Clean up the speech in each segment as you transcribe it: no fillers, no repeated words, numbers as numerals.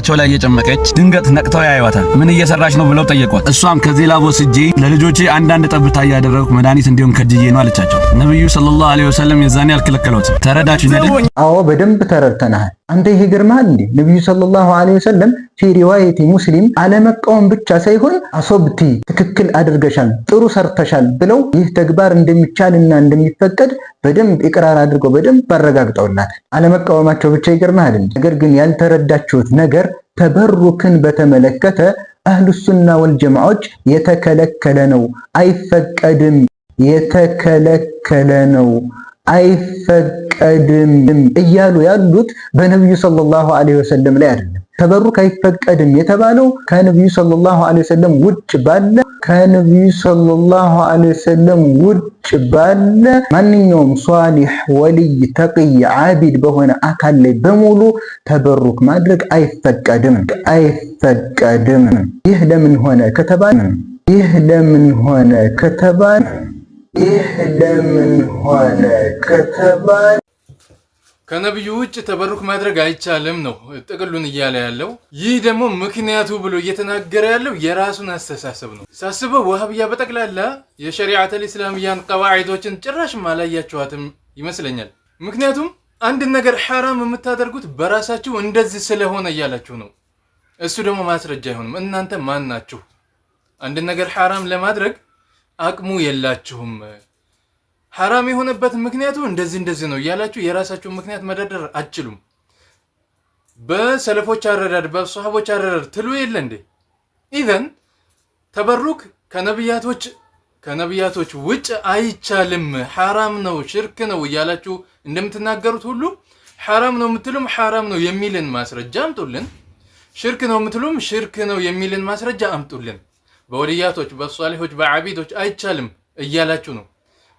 ቸው ላይ እየጨመቀች ድንገት ነቅተው ያዩዋታል። ምን እየሰራች ነው ብለው ጠየቋት። እሷም ከዚህ ላብ ወስጄ ለልጆቼ አንዳንድ ጠብታ እያደረግኩ መድኃኒት እንዲሆን ከጅዬ ነው አለቻቸው። ነብዩ ሰለላሁ ዐለይሂ ወሰለም የዛኔ አልከለከሏትም። ተረዳችሁ አይደል? አዎ በደንብ ተረድተናል። አንተ ይሄ ግርማል እንዴ? ነብዩ ሰለላሁ ዐለይሂ ወሰለም ፊ ሪዋየቲ ሙስሊም አለመቃወም ብቻ ሳይሆን አሶብቲ ትክክል አድርገሻል፣ ጥሩ ሰርተሻል ብለው ይህ ተግባር እንደሚቻልና እንደሚፈቀድ በደንብ ኢቅራር አድርገው በደንብ አረጋግጠውናል። አለመቃወማቸው ብቻ ይገርማል እንዴ? ነገር ግን ያልተረዳችሁት ነገር ተበሩክን በተመለከተ አህሉ ሱና ወልጀማዓዎች የተከለከለ ነው፣ አይፈቀድም፣ የተከለከለ ነው፣ አይፈቀድም እያሉ ያሉት በነብዩ ሰለላሁ ዐለይሂ ወሰለም ላይ አይደለም። ተበሩክ አይፈቀድም የተባለው ከነብዩ ሰለላሁ ዐለይሂ ወሰለም ውጭ ባለ ማንኛውም ሷሊህ ወልይ ተቅይ ዓቢድ በሆነ አካል ላይ በሙሉ ተበሩክ ማድረግ አይፈቀድም። ይህ ለምን ሆነ ከተባለ ከነብዩ ውጭ ተበሩክ ማድረግ አይቻልም ነው ጥቅሉን እያለ ያለው። ይህ ደግሞ ምክንያቱ ብሎ እየተናገረ ያለው የራሱን አስተሳሰብ ነው። ሳስበው ወሃብያ በጠቅላላ የሸሪዓተል ኢስላሚያን ቀዋዒዶችን ጭራሽ ማላያችኋትም ይመስለኛል። ምክንያቱም አንድ ነገር ሐራም የምታደርጉት በራሳችሁ እንደዚህ ስለሆነ እያላችሁ ነው። እሱ ደግሞ ማስረጃ አይሆንም። እናንተ ማን ናችሁ? አንድ ነገር ሐራም ለማድረግ አቅሙ የላችሁም። ሐራም የሆነበት ምክንያቱ እንደዚህ ነው እያላችሁ የራሳችሁን ምክንያት መደርደር አትችሉም። በሰለፎች አረዳድ በሷሃቦች አረዳድ ትሉ የለ እንዴ? ኢዘን ተበሩክ ከነቢያቶች ውጭ አይቻልም፣ ሐራም ነው፣ ሽርክ ነው እያላችሁ እንደምትናገሩት ሁሉ ሐራም ነው የምትሉም ሐራም ነው የሚልን ማስረጃ አምጡልን። ሽርክ ነው የምትሉም ሽርክ ነው የሚልን ማስረጃ አምጡልን። በወልያቶች በሷሊሆች በዓቢዶች አይቻልም እያላችሁ ነው።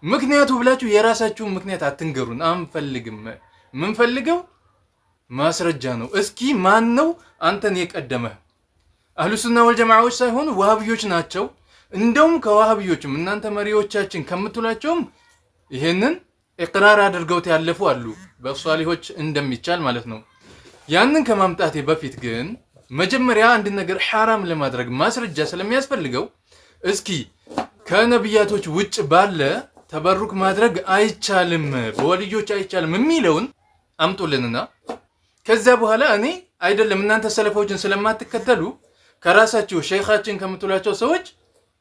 ምክንያቱ ብላችሁ የራሳችሁን ምክንያት አትንገሩን፣ አንፈልግም። ምንፈልገው ማስረጃ ነው። እስኪ ማን ነው አንተን የቀደመህ? አህሉ ሱና ወልጀማዓዎች ሳይሆኑ ዋሃብዮች ናቸው። እንደውም ከዋሃብዮችም እናንተ መሪዎቻችን ከምትሏቸውም ይሄንን ኢቅራር አድርገውት ያለፉ አሉ፣ በሷሊሆች እንደሚቻል ማለት ነው። ያንን ከማምጣቴ በፊት ግን መጀመሪያ አንድ ነገር ሐራም ለማድረግ ማስረጃ ስለሚያስፈልገው እስኪ ከነቢያቶች ውጭ ባለ ተበሩክ ማድረግ አይቻልም፣ በወልዮች አይቻልም የሚለውን አምጡልንና ከዛ በኋላ እኔ አይደለም እናንተ ሰለፎችን ስለማትከተሉ ከራሳችሁ ሼኻችን ከምትሏቸው ሰዎች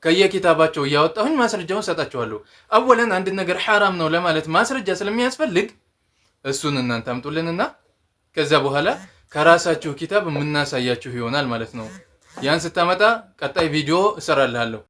ከየኪታባቸው እያወጣሁኝ ማስረጃውን ሰጣችኋለሁ። አወለን አንድ ነገር ሐራም ነው ለማለት ማስረጃ ስለሚያስፈልግ እሱን እናንተ አምጡልንና ከዛ በኋላ ከራሳችሁ ኪታብ የምናሳያችሁ ይሆናል ማለት ነው። ያን ስታመጣ ቀጣይ ቪዲዮ እሰራልሃለሁ።